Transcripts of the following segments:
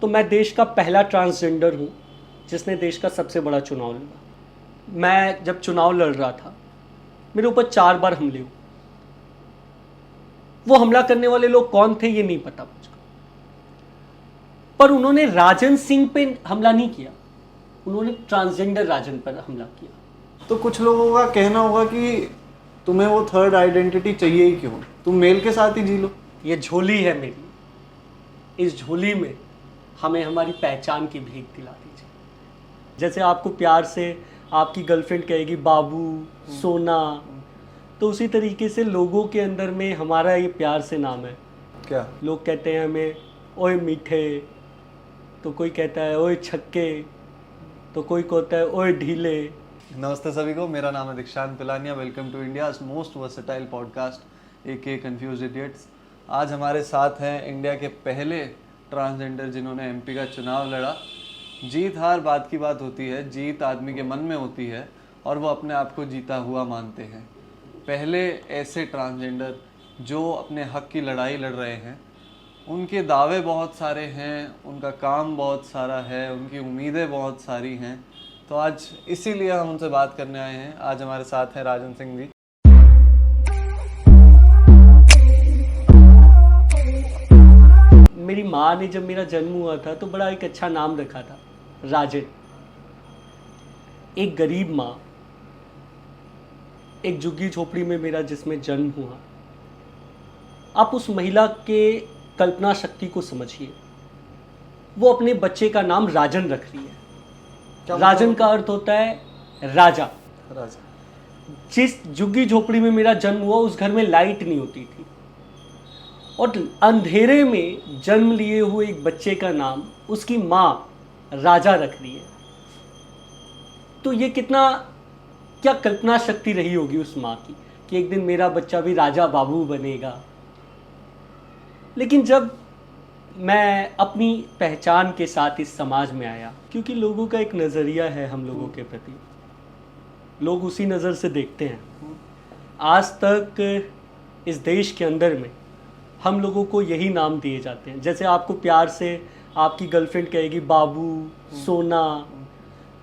तो मैं देश का पहला ट्रांसजेंडर हूँ जिसने देश का सबसे बड़ा चुनाव लड़ा। मैं जब चुनाव लड़ रहा था मेरे ऊपर 4 बार हमले हुए। वो हमला करने वाले लोग कौन थे ये नहीं पता मुझको, पर उन्होंने राजन सिंह पे हमला नहीं किया, उन्होंने ट्रांसजेंडर राजन पर हमला किया। तो कुछ लोगों का कहना होगा कि तुम्हें वो थर्ड आइडेंटिटी चाहिए ही क्यों, तुम मेल के साथ ही जी लो। ये झोली है मेरी, इस झोली में हमें हमारी पहचान की भीख दिला दीजिए। जैसे आपको प्यार से आपकी गर्लफ्रेंड कहेगी बाबू, सोना, तो उसी तरीके से लोगों के अंदर में हमारा ये प्यार से नाम है। क्या लोग कहते हैं हमें ओए मीठे, तो कोई कहता है ओए छक्के, तो कोई कहता है ओए ढीले। नमस्ते सभी को, मेरा नाम है Dikshant Pilania. Welcome to India's most versatile podcast a confused idiots. आज हमारे साथ हैं इंडिया के पहले ट्रांसजेंडर जिन्होंने एमपी का चुनाव लड़ा। जीत हार बात की बात होती है, जीत आदमी के मन में होती है और वो अपने आप को जीता हुआ मानते हैं। पहले ऐसे ट्रांसजेंडर जो अपने हक की लड़ाई लड़ रहे हैं, उनके दावे बहुत सारे हैं, उनका काम बहुत सारा है, उनकी उम्मीदें बहुत सारी हैं। तो आज इसीलिए हम उनसे बात करने आए हैं। आज हमारे साथ हैं राजन सिंह जी। मेरी माँ ने जब मेरा जन्म हुआ था तो बड़ा एक अच्छा नाम रखा था, राजन। एक गरीब माँ, एक झुग्गी झोपड़ी में मेरा जिसमें जन्म हुआ। आप उस महिला के कल्पना शक्ति को समझिए। वो अपने बच्चे का नाम राजन रख रही है। राजन का अर्थ होता है राजा। जिस झुग्गी झोपड़ी में मेरा जन्म हुआ उस घर में लाइट नहीं होती थी और अंधेरे में जन्म लिए हुए एक बच्चे का नाम उसकी माँ राजा रख रही है। तो ये क्या कल्पना शक्ति रही होगी उस माँ की कि एक दिन मेरा बच्चा भी राजा बाबू बनेगा। लेकिन जब मैं अपनी पहचान के साथ इस समाज में आया, क्योंकि लोगों का एक नज़रिया है हम लोगों के प्रति, लोग उसी नज़र से देखते हैं। आज तक इस देश के अंदर में हम लोगों को यही नाम दिए जाते हैं। जैसे आपको प्यार से आपकी गर्लफ्रेंड कहेगी बाबू, सोना,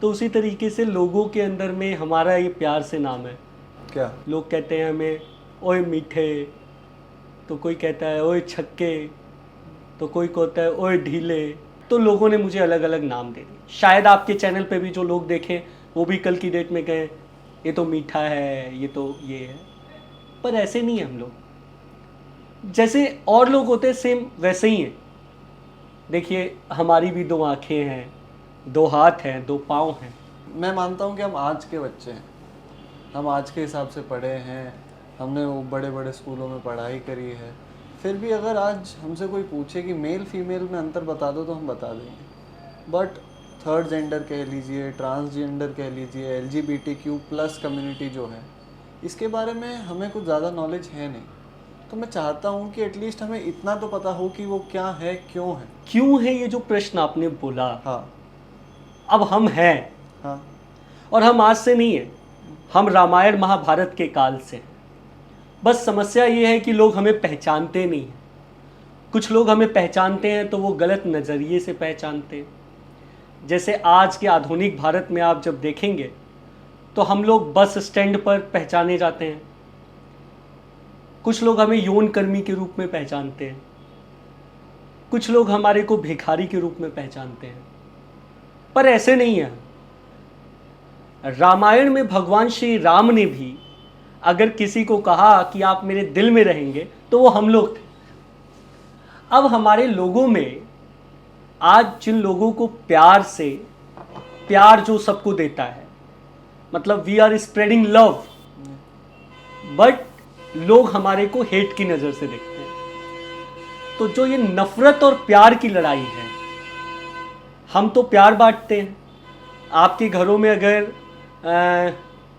तो उसी तरीके से लोगों के अंदर में हमारा ये प्यार से नाम है। क्या लोग कहते हैं हमें ओए मीठे, तो कोई कहता है ओए छक्के, तो कोई कहता है ओए ढीले। तो लोगों ने मुझे अलग अलग नाम दे दिए। शायद आपके चैनल पे भी जो लोग देखें वो भी कल की डेट में कहें ये तो मीठा है, ये तो ये है। पर ऐसे नहीं है हम लोग। जैसे और लोग होते हैं सेम वैसे ही हैं। देखिए हमारी भी 2 आँखें हैं, 2 हाथ हैं, 2 पाँव हैं। मैं मानता हूँ कि हम आज के बच्चे हैं, हम आज के हिसाब से पढ़े हैं, हमने वो बड़े बड़े स्कूलों में पढ़ाई करी है। फिर भी अगर आज हमसे कोई पूछे कि मेल फीमेल में अंतर बता दो तो हम बता देंगे। बट थर्ड जेंडर कह लीजिए, ट्रांसजेंडर कह लीजिए, LGBTQ+ कम्युनिटी जो है, इसके बारे में हमें कुछ ज़्यादा नॉलेज है नहीं। तो मैं चाहता हूँ कि एटलीस्ट हमें इतना तो पता हो कि वो क्या है, क्यों है। ये जो प्रश्न आपने बोला, हाँ, अब हम हैं। हाँ, और हम आज से नहीं है, हम रामायण महाभारत के काल से हैं। बस समस्या ये है कि लोग हमें पहचानते नहीं हैं। कुछ लोग हमें पहचानते हैं तो वो गलत नज़रिए से पहचानते हैं। जैसे आज के आधुनिक भारत में आप जब देखेंगे तो हम लोग बस स्टैंड पर पहचाने जाते हैं। कुछ लोग हमें यौन कर्मी के रूप में पहचानते हैं, कुछ लोग हमारे को भिखारी के रूप में पहचानते हैं। पर ऐसे नहीं है। रामायण में भगवान श्री राम ने भी अगर किसी को कहा कि आप मेरे दिल में रहेंगे तो वो हम लोग थे। अब हमारे लोगों में आज जिन लोगों को प्यार जो सबको देता है, मतलब we are spreading love, but लोग हमारे को हेट की नज़र से देखते हैं। तो जो ये नफरत और प्यार की लड़ाई है, हम तो प्यार बांटते हैं। आपके घरों में अगर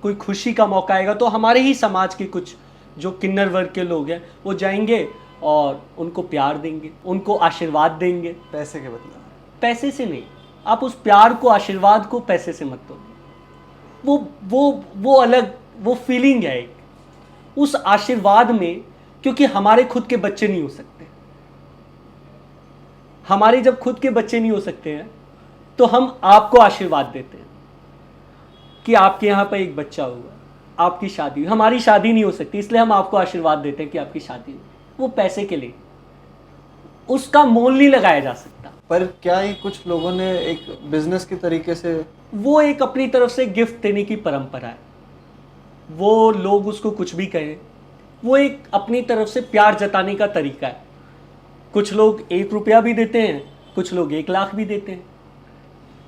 कोई खुशी का मौका आएगा तो हमारे ही समाज के कुछ जो किन्नर वर्ग के लोग हैं वो जाएंगे और उनको प्यार देंगे, उनको आशीर्वाद देंगे। पैसे के बदले? पैसे से नहीं, आप उस प्यार को, आशीर्वाद को पैसे से मत दो। वो अलग, वो फीलिंग है एक उस आशीर्वाद में, क्योंकि हमारे खुद के बच्चे नहीं हो सकते। हमारे जब खुद के बच्चे नहीं हो सकते हैं तो हम आपको आशीर्वाद देते हैं कि आपके यहाँ पर एक बच्चा हुआ, आपकी शादी हुई। हमारी शादी नहीं हो सकती इसलिए हम आपको आशीर्वाद देते हैं कि आपकी शादी हुई। वो पैसे के लिए, उसका मोल नहीं लगाया जा सकता। पर क्या ही कुछ लोगों ने एक बिजनेस के तरीके से, वो एक अपनी तरफ से गिफ्ट देने की परंपरा है, वो लोग उसको कुछ भी कहें, वो एक अपनी तरफ से प्यार जताने का तरीका है। कुछ लोग 1 रुपया भी देते हैं, कुछ लोग 1 लाख भी देते हैं।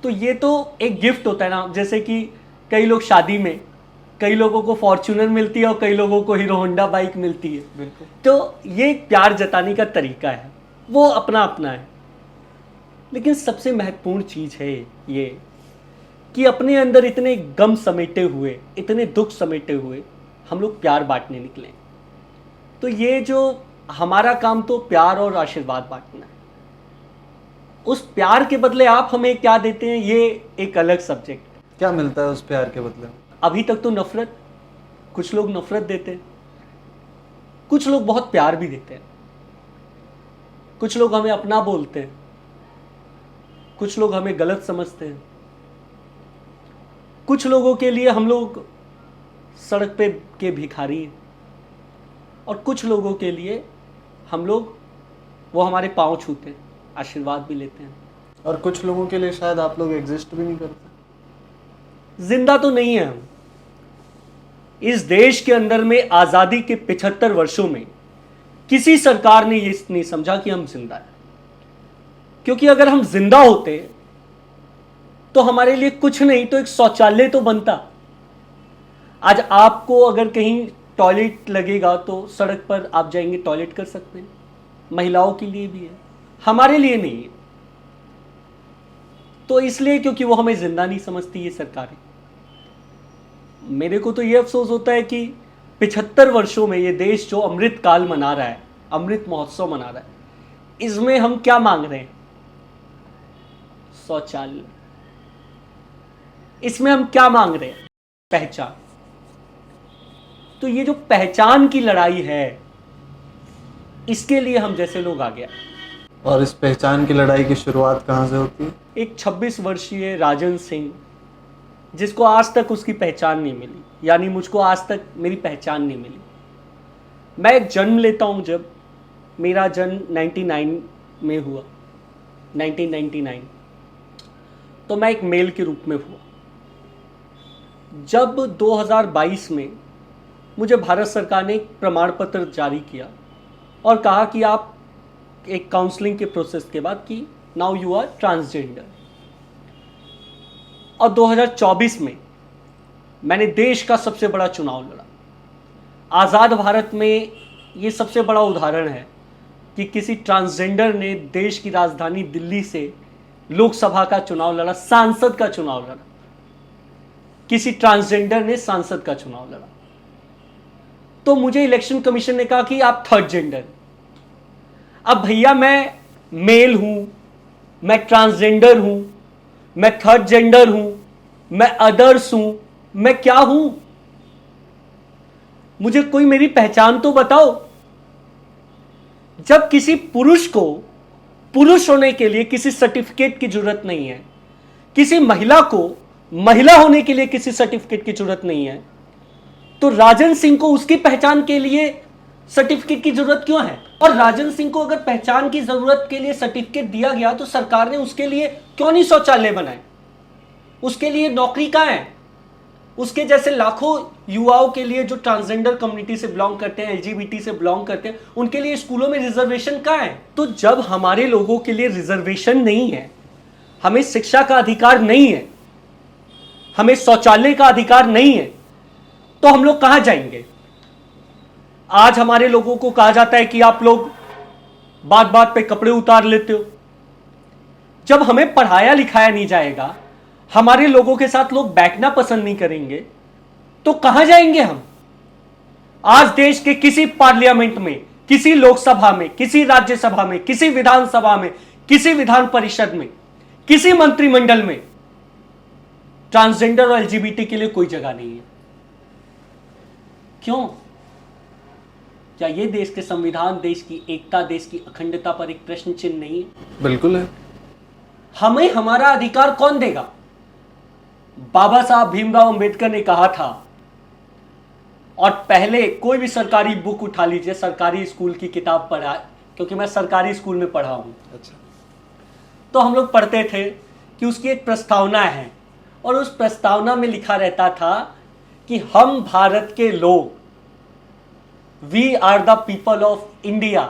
तो ये तो एक गिफ्ट होता है ना, जैसे कि कई लोग शादी में, कई लोगों को फॉर्च्यूनर मिलती है और कई लोगों को हीरो होंडा बाइक मिलती है। बिल्कुल। तो ये एक प्यार जताने का तरीका है, वो अपना अपना है। लेकिन सबसे महत्वपूर्ण चीज़ है ये कि अपने अंदर इतने गम समेटे हुए, इतने दुख समेटे हुए हम लोग प्यार बांटने निकले। तो ये जो हमारा काम तो प्यार और आशीर्वाद बांटना है। उस प्यार के बदले आप हमें क्या देते हैं ये एक अलग सब्जेक्ट है। क्या मिलता है उस प्यार के बदले? अभी तक तो नफरत, कुछ लोग नफरत देते हैं, कुछ लोग बहुत प्यार भी देते हैं, कुछ लोग हमें अपना बोलते हैं, कुछ लोग हमें गलत समझते हैं, कुछ लोगों के लिए हम लोग सड़क पे के भिखारी हैं, और कुछ लोगों के लिए हम लोग, वो हमारे पाँव छूते हैं, आशीर्वाद भी लेते हैं। और कुछ लोगों के लिए शायद आप लोग एग्जिस्ट भी नहीं करते। जिंदा तो नहीं है हम। इस देश के अंदर में आजादी के 75 वर्षों में किसी सरकार ने ये नहीं समझा कि हम जिंदा हैं। क्योंकि अगर हम जिंदा होते तो हमारे लिए कुछ नहीं तो एक शौचालय तो बनता। आज आपको अगर कहीं टॉयलेट लगेगा तो सड़क पर आप जाएंगे, टॉयलेट कर सकते हैं। महिलाओं के लिए भी है, हमारे लिए नहीं है। तो इसलिए क्योंकि वो हमें जिंदा नहीं समझती ये सरकारें। मेरे को तो ये अफसोस होता है कि 75 वर्षों में ये देश जो अमृत काल मना रहा है, अमृत महोत्सव मना रहा है, इसमें हम क्या मांग रहे हैं? शौचालय। इसमें हम क्या मांग रहे हैं? पहचान। तो ये जो पहचान की लड़ाई है, इसके लिए हम जैसे लोग आ गया। और इस पहचान की लड़ाई की शुरुआत कहाँ से होती है? एक 26 वर्षीय राजन सिंह, जिसको आज तक उसकी पहचान नहीं मिली, यानी मुझको आज तक मेरी पहचान नहीं मिली। मैं एक जन्म लेता हूं, जब मेरा जन्म 99 में हुआ, 1999, तो मैं एक मेल के रूप में हुआ। जब 2022 में मुझे भारत सरकार ने एक प्रमाण पत्र जारी किया और कहा कि आप एक काउंसलिंग के प्रोसेस के बाद कि नाउ यू आर ट्रांसजेंडर। और 2024 में मैंने देश का सबसे बड़ा चुनाव लड़ा। आज़ाद भारत में ये सबसे बड़ा उदाहरण है कि किसी ट्रांसजेंडर ने देश की राजधानी दिल्ली से लोकसभा का चुनाव लड़ा, सांसद का चुनाव लड़ा। किसी ट्रांसजेंडर ने सांसद का चुनाव लड़ा। तो मुझे इलेक्शन कमीशन ने कहा कि आप थर्ड जेंडर। अब भैया मैं मेल हूं, मैं ट्रांसजेंडर हूं, मैं थर्ड जेंडर हूं, मैं अदर्स हूं, मैं क्या हूं? मुझे कोई मेरी पहचान तो बताओ। जब किसी पुरुष को पुरुष होने के लिए किसी सर्टिफिकेट की जरूरत नहीं है, किसी महिला को महिला होने के लिए किसी सर्टिफिकेट की जरूरत नहीं है, तो राजन सिंह को उसकी पहचान के लिए सर्टिफिकेट की जरूरत क्यों है? और राजन सिंह को अगर पहचान की जरूरत के लिए सर्टिफिकेट दिया गया तो सरकार ने उसके लिए क्यों नहीं शौचालय बनाए? उसके लिए नौकरी कहां है? उसके जैसे लाखों युवाओं के लिए जो ट्रांसजेंडर कम्युनिटी से बिलोंग करते हैं, एलजीबीटी से बिलोंग करते हैं, उनके लिए स्कूलों में रिजर्वेशन कहां है? तो जब हमारे लोगों के लिए रिजर्वेशन नहीं है, हमें शिक्षा का अधिकार नहीं है, हमें शौचालय का अधिकार नहीं है, तो हम लोग कहां जाएंगे? आज हमारे लोगों को कहा जाता है कि आप लोग बात बात पे कपड़े उतार लेते हो। जब हमें पढ़ाया लिखाया नहीं जाएगा, हमारे लोगों के साथ लोग बैठना पसंद नहीं करेंगे, तो कहां जाएंगे हम? आज देश के किसी पार्लियामेंट में, किसी लोकसभा में, किसी राज्यसभा में, किसी विधानसभा में, किसी विधान परिषद में, किसी मंत्रिमंडल में ट्रांसजेंडर और एलजीबीटी के लिए कोई जगह नहीं है। क्यों? क्या ये देश के संविधान, देश की एकता, देश की अखंडता पर एक प्रश्न चिन्ह नहीं है? बिल्कुल है। हमें हमारा अधिकार कौन देगा? बाबा साहब भीमराव अंबेडकर ने कहा था, और पहले कोई भी सरकारी बुक उठा लीजिए, सरकारी स्कूल की किताब पढ़ा, क्योंकि मैं सरकारी स्कूल में पढ़ा हूं, अच्छा। तो हम लोग पढ़ते थे कि उसकी एक प्रस्तावना है, और उस प्रस्तावना में लिखा रहता था कि हम भारत के लोग, we are the people of India.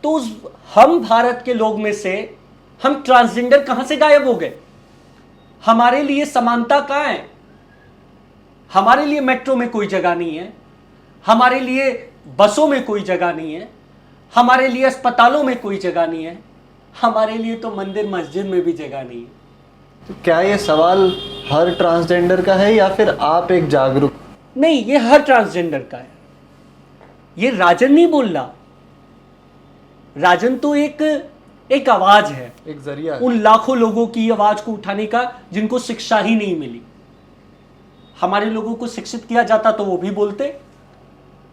तो उस हम भारत के लोग में से हम ट्रांसजेंडर कहां से गायब हो गए? हमारे लिए समानता कहां है? हमारे लिए मेट्रो में कोई जगह नहीं है, हमारे लिए बसों में कोई जगह नहीं है, हमारे लिए अस्पतालों में कोई जगह नहीं है, हमारे लिए तो मंदिर मस्जिद में भी जगह नहीं है। तो क्या ये सवाल हर ट्रांसजेंडर का है या फिर आप एक जागरूक? नहीं, ये हर ट्रांसजेंडर का है। ये राजन नहीं बोल रहा। राजन तो एक आवाज है, एक जरिया है। उन लाखों लोगों की आवाज को उठाने का जिनको शिक्षा ही नहीं मिली। हमारे लोगों को शिक्षित किया जाता तो वो भी बोलते,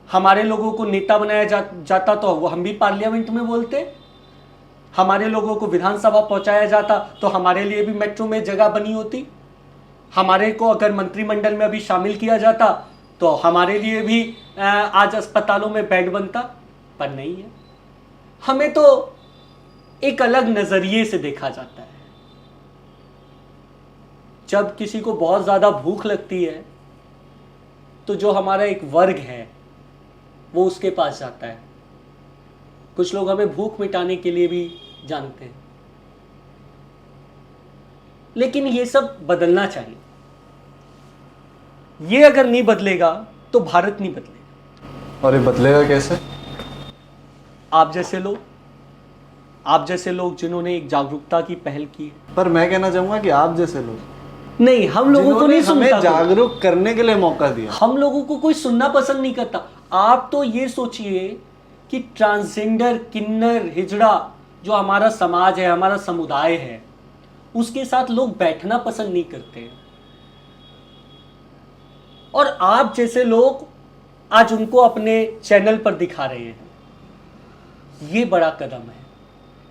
हमारे लोगों को नेता बनाया जाता तो वो हम भी पार्लियामेंट में बोलते, हमारे लोगों को विधानसभा पहुंचाया जाता तो हमारे लिए भी मेट्रो में जगह बनी होती, हमारे को अगर मंत्रिमंडल में अभी शामिल किया जाता तो हमारे लिए भी आज अस्पतालों में बेड बनता। पर नहीं है, हमें तो एक अलग नजरिए से देखा जाता है। जब किसी को बहुत ज्यादा भूख लगती है तो जो हमारा एक वर्ग है वो उसके पास जाता है। कुछ लोग हमें भूख मिटाने के लिए भी जानते हैं, लेकिन ये सब बदलना चाहिए। ये अगर नहीं बदलेगा तो भारत नहीं बदलेगा। और ये बदलेगा कैसे? आप जैसे लोग जिन्होंने एक जागरूकता की पहल की है। पर मैं कहना चाहूंगा कि आप जैसे लोग, नहीं, हम लोगों को नहीं सुनता, हमें जागरूक करने के लिए मौका दिया। हम लोगों को कोई सुनना पसंद नहीं करता। आप तो ये सोचिए कि ट्रांसजेंडर, किन्नर, हिजड़ा जो हमारा समाज है, हमारा समुदाय है, उसके साथ लोग बैठना पसंद नहीं करते हैं। और आप जैसे लोग आज उनको अपने चैनल पर दिखा रहे हैं। ये बड़ा कदम है,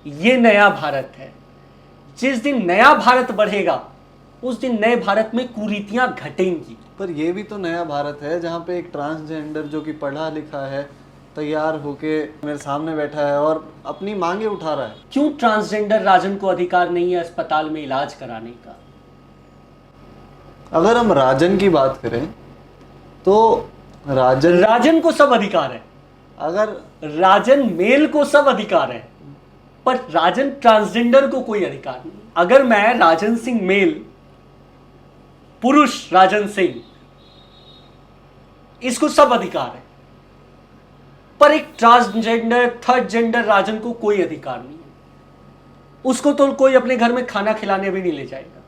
ये नया भारत है। जिस दिन नया भारत बढ़ेगा उस दिन नए भारत में कुरीतियां घटेंगी। पर ये भी तो नया भारत है जहाँ पे एक ट्रांसजेंडर जो कि पढ़ा लिखा है, तैयार होके मेरे सामने बैठा है और अपनी मांगे उठा रहा है। क्यों ट्रांसजेंडर राजन को अधिकार नहीं है अस्पताल में इलाज कराने का? अगर हम राजन की बात करें तो राजन को सब अधिकार है। अगर राजन मेल को सब अधिकार है, पर राजन ट्रांसजेंडर को कोई अधिकार नहीं। अगर मैं राजन सिंह मेल, पुरुष राजन सिंह, इसको सब अधिकार है, पर एक ट्रांसजेंडर, थर्ड जेंडर राजन को कोई अधिकार नहीं है। उसको तो कोई अपने घर में खाना खिलाने भी नहीं ले जाएगा।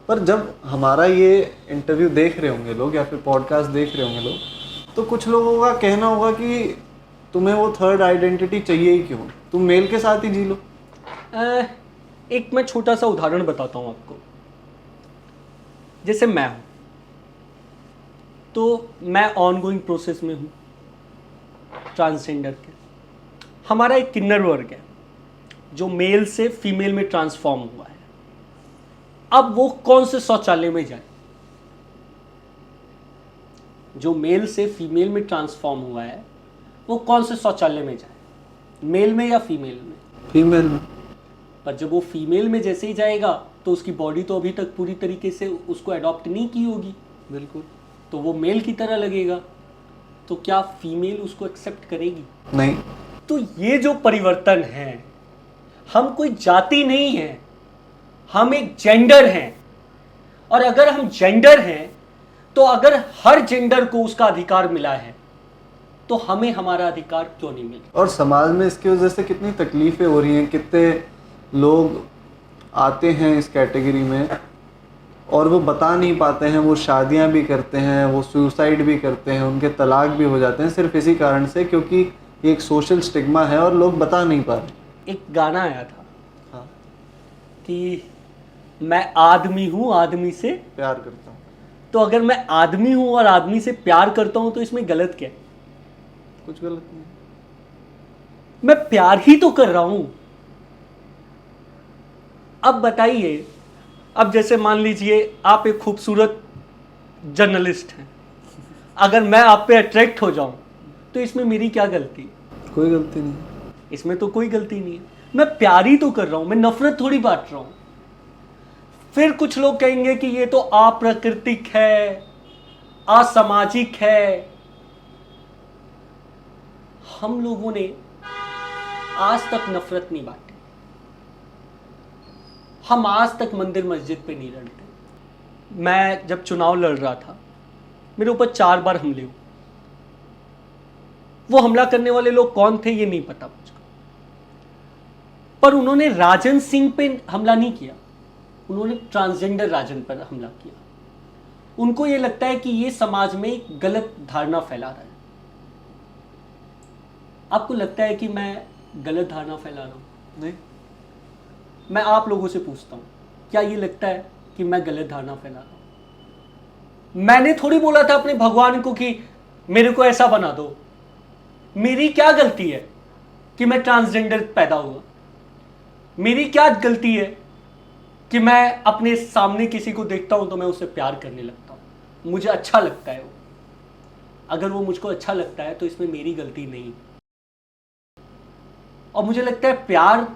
पर जब हमारा ये इंटरव्यू देख रहे होंगे लोग या फिर पॉडकास्ट देख रहे होंगे लोग, तो कुछ लोगों का कहना होगा कि तुम्हें वो थर्ड आइडेंटिटी चाहिए ही क्यों, तुम मेल के साथ ही जी लो। एक मैं छोटा सा उदाहरण बताता हूं आपको। जैसे मैं हूं, तो मैं ऑनगोइंग प्रोसेस में हूं ट्रांसजेंडर के। हमारा एक किन्नर वर्ग है जो मेल से फीमेल में ट्रांसफॉर्म हुआ है। अब वो कौन से शौचालय में जाए? जो मेल से फीमेल में ट्रांसफॉर्म हुआ है वो कौन से शौचालय में जाए? मेल में या फीमेल में? फीमेल में। पर जब वो फीमेल में जैसे ही जाएगा तो उसकी बॉडी तो अभी तक पूरी तरीके से उसको अडॉप्ट नहीं की होगी। बिल्कुल। तो वो मेल की तरह लगेगा। तो क्या फीमेल उसको एक्सेप्ट करेगी? नहीं। तो ये जो परिवर्तन है, हम कोई जाति नहीं है, हम एक जेंडर हैं। और अगर हम जेंडर हैं तो अगर हर जेंडर को उसका अधिकार मिला है तो हमें हमारा अधिकार क्यों नहीं मिला? और समाज में इसकी वजह से कितनी तकलीफें हो रही हैं, कितने लोग आते हैं इस कैटेगरी में और वो बता नहीं पाते हैं, वो शादियां भी करते हैं, वो सुसाइड भी करते हैं, उनके तलाक भी हो जाते हैं सिर्फ इसी कारण से क्योंकि ये एक सोशल स्टिग्मा है और लोग बता नहीं पा रहे। एक गाना आया था, हाँ, कि मैं आदमी हूं, आदमी से प्यार करता हूँ। तो अगर मैं आदमी हूं और आदमी से प्यार करता हूं तो इसमें गलत क्या है? कुछ गलत नहीं। मैं प्यार ही तो कर रहा हूं। अब बताइए, अब जैसे मान लीजिए आप एक खूबसूरत जर्नलिस्ट हैं, अगर मैं आप पे अट्रैक्ट हो जाऊं तो इसमें मेरी क्या गलती? कोई गलती नहीं। इसमें तो कोई गलती नहीं है। मैं प्यार ही तो कर रहा हूं, मैं नफरत थोड़ी बांट रहा हूं। फिर कुछ लोग कहेंगे कि ये तो अप्राकृतिक है, असामाजिक है। हम लोगों ने आज तक नफरत नहीं बांटी। हम आज तक मंदिर मस्जिद पे नहीं लड़ते। मैं जब चुनाव लड़ रहा था, मेरे ऊपर 4 बार हमले हुए। वो हमला करने वाले लोग कौन थे ये नहीं पता मुझको, पर उन्होंने राजन सिंह पे हमला नहीं किया, उन्होंने ट्रांसजेंडर राजन पर हमला किया। उनको ये लगता है कि ये समाज में एक गलत धारणा फैला रहा है। आपको लगता है कि मैं गलत धारणा फैला रहा हूं? नहीं। मैं आप लोगों से पूछता हूं, क्या ये लगता है कि मैं गलत धारणा फैला रहा हूं? मैंने थोड़ी बोला था अपने भगवान को कि मेरे को ऐसा बना दो। मेरी क्या गलती है कि मैं ट्रांसजेंडर पैदा हुआ? मेरी क्या गलती है कि मैं अपने सामने किसी को देखता हूं तो मैं उससे प्यार करने लगता हूं, मुझे अच्छा लगता है वो। अगर वो मुझको अच्छा लगता है तो इसमें मेरी गलती नहीं। और मुझे लगता है प्यार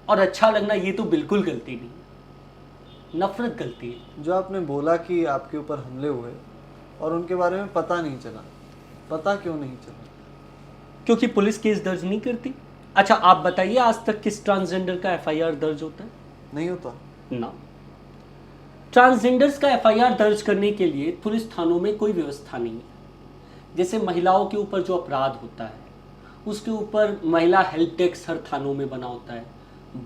और अच्छा लगना ये तो बिल्कुल गलती नहीं है, नफरत गलती है। जो आपने बोला कि आपके ऊपर हमले हुए और उनके बारे में पता नहीं चला, पता क्यों नहीं चला? क्योंकि पुलिस केस दर्ज नहीं करती। अच्छा आप बताइए, आज तक किस ट्रांसजेंडर का एफआईआर दर्ज होता है? नहीं होता ना। ट्रांसजेंडर्स का एफआईआर दर्ज करने के लिए पुलिस थानों में कोई व्यवस्था नहीं है। जैसे महिलाओं के ऊपर जो अपराध होता है उसके ऊपर महिला हेल्प डेस्क हर थानों में बना होता है।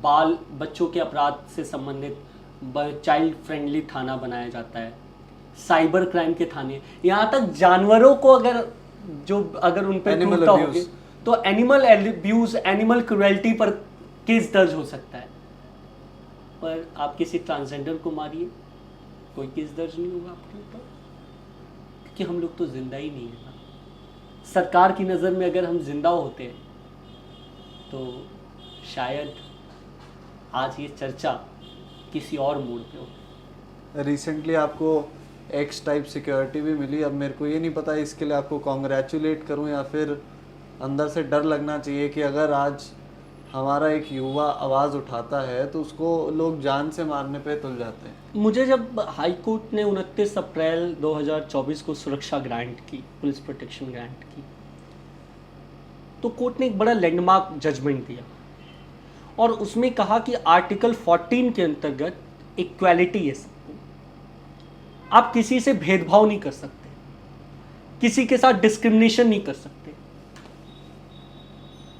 बाल बच्चों के अपराध से संबंधित चाइल्ड फ्रेंडली थाना बनाया जाता है। साइबर क्राइम के थाने, यहाँ तक जानवरों को अगर उन पर Animal टूटता abuse. होगे तो एनिमल एब्यूज, एनिमल क्रुएल्टी पर केस दर्ज हो सकता है। पर आप किसी ट्रांसजेंडर को मारिए, कोई केस दर्ज नहीं होगा आपके ऊपर, क्योंकि हम लोग तो जिंदा ही नहीं है ना। सरकार की नज़र में अगर हम जिंदा होते तो शायद आज ये चर्चा किसी और मोड़ पे हो। रिसेंटली आपको एक्स टाइप सिक्योरिटी भी मिली। अब मेरे को ये नहीं पता इसके लिए आपको कॉन्ग्रेचुलेट करूं या फिर अंदर से डर लगना चाहिए कि अगर आज हमारा एक युवा आवाज़ उठाता है तो उसको लोग जान से मारने पे तुल जाते हैं। मुझे जब हाई कोर्ट ने 29 अप्रैल 2024 को सुरक्षा ग्रांट की, पुलिस प्रोटेक्शन ग्रांट की, तो कोर्ट ने एक बड़ा लैंडमार्क जजमेंट दिया और उसमें कहा कि आर्टिकल 14 के अंतर्गत इक्वालिटी है सबको। आप किसी से भेदभाव नहीं कर सकते, किसी के साथ डिस्क्रिमिनेशन नहीं कर सकते।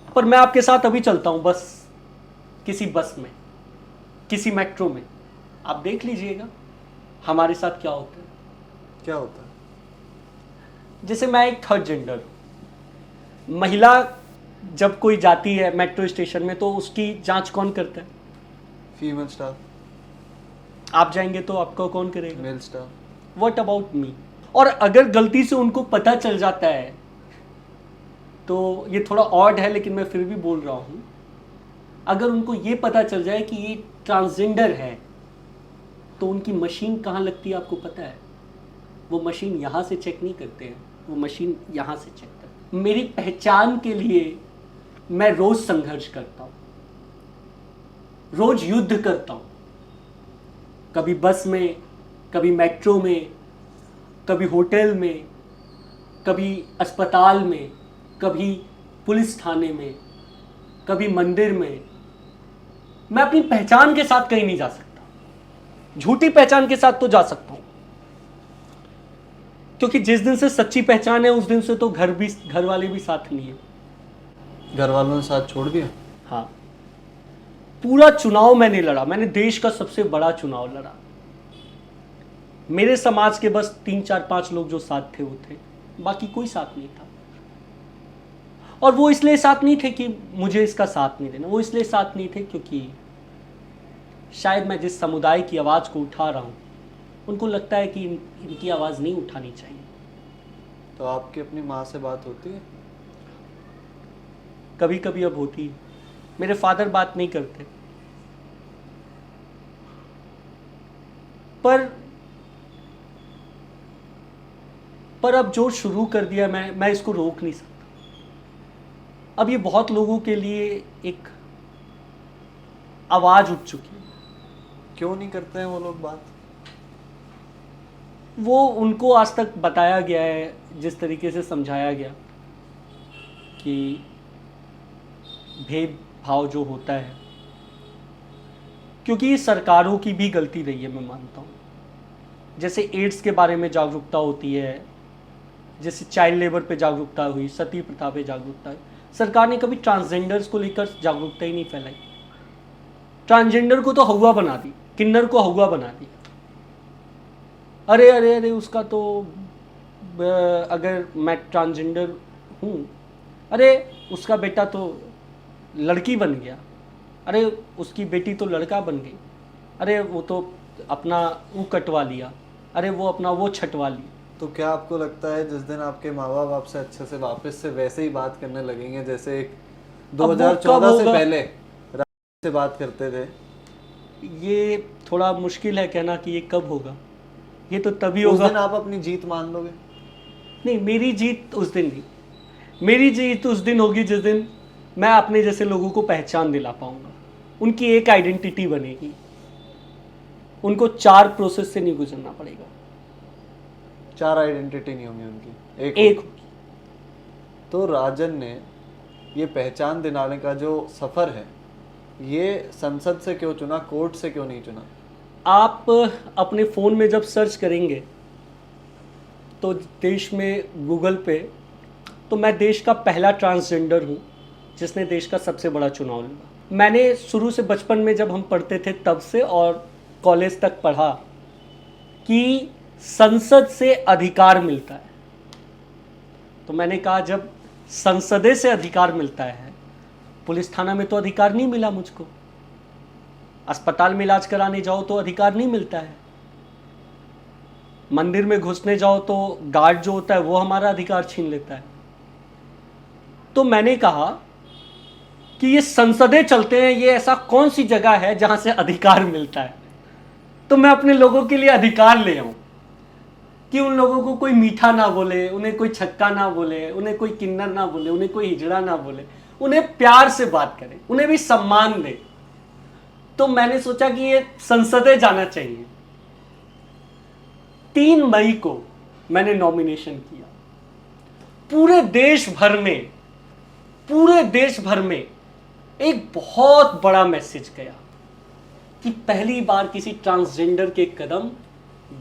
पर मैं आपके साथ अभी चलता हूं किसी बस में, किसी मेट्रो में, आप देख लीजिएगा हमारे साथ क्या होता है। क्या होता है? जैसे मैं एक थर्ड जेंडर हूं, महिला जब कोई जाती है मेट्रो स्टेशन में तो उसकी जांच कौन करता है? Female staff. आप जाएंगे तो आपको कौन करेगा? Mail staff. What about me? और अगर गलती से उनको पता चल जाता है, तो ये थोड़ा ऑड है लेकिन मैं फिर भी बोल रहा हूँ, अगर उनको ये पता चल जाए कि ये ट्रांसजेंडर है तो उनकी मशीन कहाँ लगती है आपको पता है? वो मशीन यहाँ से चेक नहीं करते हैं, वो मशीन यहाँ से चेक करते हैं। मेरी पहचान के लिए मैं रोज संघर्ष करता हूँ, रोज युद्ध करता हूँ। कभी बस में, कभी मेट्रो में, कभी होटल में, कभी अस्पताल में, कभी पुलिस थाने में, कभी मंदिर में। मैं अपनी पहचान के साथ कहीं नहीं जा सकता, झूठी पहचान के साथ तो जा सकता हूं, क्योंकि जिस दिन से सच्ची पहचान है उस दिन से तो घर वाले भी साथ नहीं है। घर वालों ने साथ छोड़ दिया? हाँ, पूरा चुनाव मैंने लड़ा, मैंने देश का सबसे बड़ा चुनाव लड़ा। मेरे समाज के बस 3 4 5 लोग जो साथ थे वो थे, बाकी कोई साथ नहीं था। और वो इसलिए साथ नहीं थे कि मुझे इसका साथ नहीं देना, वो इसलिए साथ नहीं थे क्योंकि शायद मैं जिस समुदाय की आवाज़ को उठा रहा हूँ उनको लगता है कि इनकी आवाज़ नहीं उठानी चाहिए। तो आपकी अपनी माँ से बात होती है? कभी कभी अब होती है। मेरे फादर बात नहीं करते, पर अब जो शुरू कर दिया मैं इसको रोक नहीं सकता। अब ये बहुत लोगों के लिए एक आवाज उठ चुकी है। क्यों नहीं करते हैं वो लोग बात? वो उनको आज तक बताया गया है, जिस तरीके से समझाया गया कि भेदभाव जो होता है, क्योंकि ये सरकारों की भी गलती रही है, मैं मानता हूँ। जैसे एड्स के बारे में जागरूकता होती है, जैसे चाइल्ड लेबर पे जागरूकता हुई, सती प्रथा पे जागरूकता हुई, सरकार ने कभी ट्रांसजेंडर्स को लेकर जागरूकता ही नहीं फैलाई। ट्रांसजेंडर को तो हौवा बना दी, किन्नर को हौवा बना दी। अरे अरे अरे उसका तो अगर मैं ट्रांसजेंडर हूँ, अरे उसका बेटा तो लड़की बन गया, अरे उसकी बेटी तो लड़का बन गई, अरे वो तो अपना वो कटवा लिया, अरे वो अपना वो छटवा लिया। तो क्या आपको लगता है जिस दिन आपके माँ बाप आपसे अच्छे से वापस से वैसे ही बात करने लगेंगे जैसे एक अब वो कब 2014 से होगा? पहले से बात करते थे? ये थोड़ा मुश्किल है कहना कि ये कब होगा। ये तो तभी उस होगा। दिन आप अपनी जीत मान लोगे? नहीं, मेरी जीत उस दिन नहीं, मेरी जीत उस दिन होगी जिस दिन मैं अपने जैसे लोगों को पहचान दिला पाऊंगा, उनकी एक आइडेंटिटी बनेगी, उनको 4 प्रोसेस से नहीं गुजरना पड़ेगा। 4 आइडेंटिटी नहीं होंगी उनकी, एक होगी। तो राजन ने ये पहचान दिलाने का जो सफर है, ये संसद से क्यों चुना, कोर्ट से क्यों नहीं चुना? आप अपने फ़ोन में जब सर्च करेंगे तो देश में गूगल पे, तो मैं देश का पहला ट्रांसजेंडर हूँ जिसने देश का सबसे बड़ा चुनाव लड़ा। मैंने शुरू से बचपन में जब हम पढ़ते थे तब से और कॉलेज तक पढ़ा कि संसद से अधिकार मिलता है। तो मैंने कहा जब संसदे से अधिकार मिलता है, पुलिस थाना में तो अधिकार नहीं मिला मुझको, अस्पताल में इलाज कराने जाओ तो अधिकार नहीं मिलता है, मंदिर में घुसने जाओ तो गार्ड जो होता है वो हमारा अधिकार छीन लेता है। तो मैंने कहा कि ये संसदें चलते हैं, ये ऐसा कौन सी जगह है जहां से अधिकार मिलता है, तो मैं अपने लोगों के लिए अधिकार ले आऊं कि उन लोगों को कोई मीठा ना बोले, उन्हें कोई छक्का ना बोले, उन्हें कोई किन्नर ना बोले, उन्हें कोई हिजड़ा ना बोले, उन्हें प्यार से बात करें, उन्हें भी सम्मान दे। तो मैंने सोचा कि ये संसदें जाना चाहिए। 3 मई को मैंने नॉमिनेशन किया। पूरे देश भर में एक बहुत बड़ा मैसेज गया कि पहली बार किसी ट्रांसजेंडर के कदम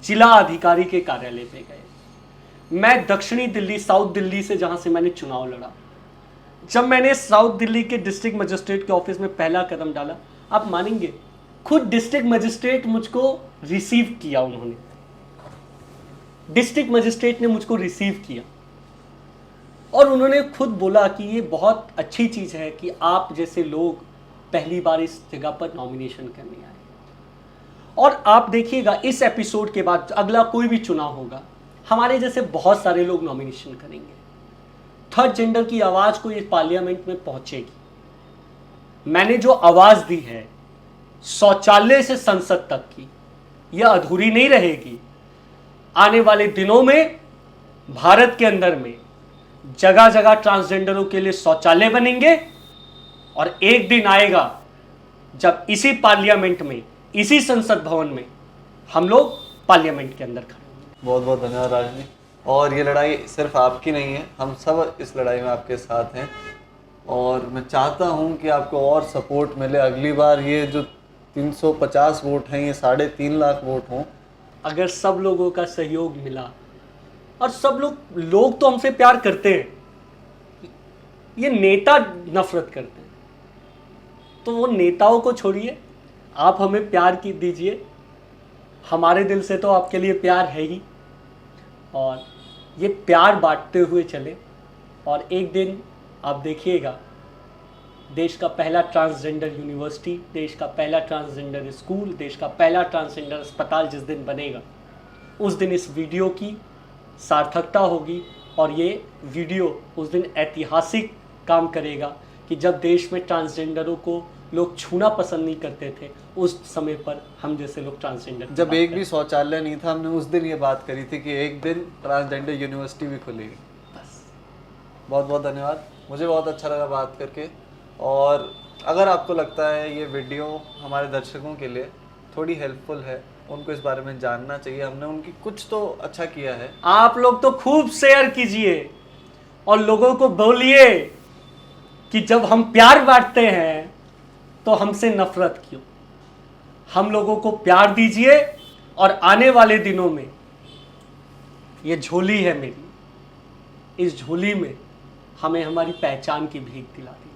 जिला अधिकारी के कार्यालय पे गए। मैं दक्षिणी दिल्ली, साउथ दिल्ली से, जहां से मैंने चुनाव लड़ा, जब मैंने साउथ दिल्ली के डिस्ट्रिक्ट मजिस्ट्रेट के ऑफिस में पहला कदम डाला, आप मानेंगे खुद डिस्ट्रिक्ट मजिस्ट्रेट मुझको रिसीव किया। उन्होंने, डिस्ट्रिक्ट मजिस्ट्रेट ने मुझको रिसीव किया और उन्होंने खुद बोला कि ये बहुत अच्छी चीज़ है कि आप जैसे लोग पहली बार इस जगह पर नॉमिनेशन करने आए। और आप देखिएगा इस एपिसोड के बाद अगला कोई भी चुनाव होगा, हमारे जैसे बहुत सारे लोग नॉमिनेशन करेंगे। थर्ड जेंडर की आवाज़ को इस पार्लियामेंट में पहुंचेगी। मैंने जो आवाज़ दी है शौचालय से संसद तक की, यह अधूरी नहीं रहेगी। आने वाले दिनों में भारत के अंदर में जगह जगह ट्रांसजेंडरों के लिए शौचालय बनेंगे और एक दिन आएगा जब इसी पार्लियामेंट में, इसी संसद भवन में हम लोग पार्लियामेंट के अंदर खड़े होंगे। बहुत बहुत धन्यवाद राजन जी। और ये लड़ाई सिर्फ आपकी नहीं है, हम सब इस लड़ाई में आपके साथ हैं और मैं चाहता हूं कि आपको और सपोर्ट मिले। अगली बार ये जो 350 वोट हैं, ये 3.5 लाख वोट हों। अगर सब लोगों का सहयोग मिला और सब लोग तो हमसे प्यार करते हैं, ये नेता नफरत करते हैं, तो वो नेताओं को छोड़िए, आप हमें प्यार की दीजिए। हमारे दिल से तो आपके लिए प्यार है ही, और ये प्यार बांटते हुए चले और एक दिन आप देखिएगा देश का पहला ट्रांसजेंडर यूनिवर्सिटी, देश का पहला ट्रांसजेंडर स्कूल, देश का पहला ट्रांसजेंडर अस्पताल जिस दिन बनेगा, उस दिन इस वीडियो की सार्थकता होगी और ये वीडियो उस दिन ऐतिहासिक काम करेगा कि जब देश में ट्रांसजेंडरों को लोग छूना पसंद नहीं करते थे, उस समय पर हम जैसे लोग ट्रांसजेंडर की जब बात एक करते भी शौचालय नहीं था, हमने उस दिन ये बात करी थी कि एक दिन ट्रांसजेंडर यूनिवर्सिटी भी खुलेगी। हैं। बस बहुत बहुत धन्यवाद, मुझे बहुत अच्छा लगा बात करके। और अगर आपको लगता है ये वीडियो हमारे दर्शकों के लिए थोड़ी हेल्पफुल है, उनको इस बारे में जानना चाहिए, हमने उनकी कुछ तो अच्छा किया है, आप लोग तो खूब शेयर कीजिए और लोगों को बोलिए कि जब हम प्यार बांटते हैं तो हमसे नफरत क्यों। हम लोगों को प्यार दीजिए और आने वाले दिनों में ये झोली है मेरी, इस झोली में हमें हमारी पहचान की भीख दिला दी।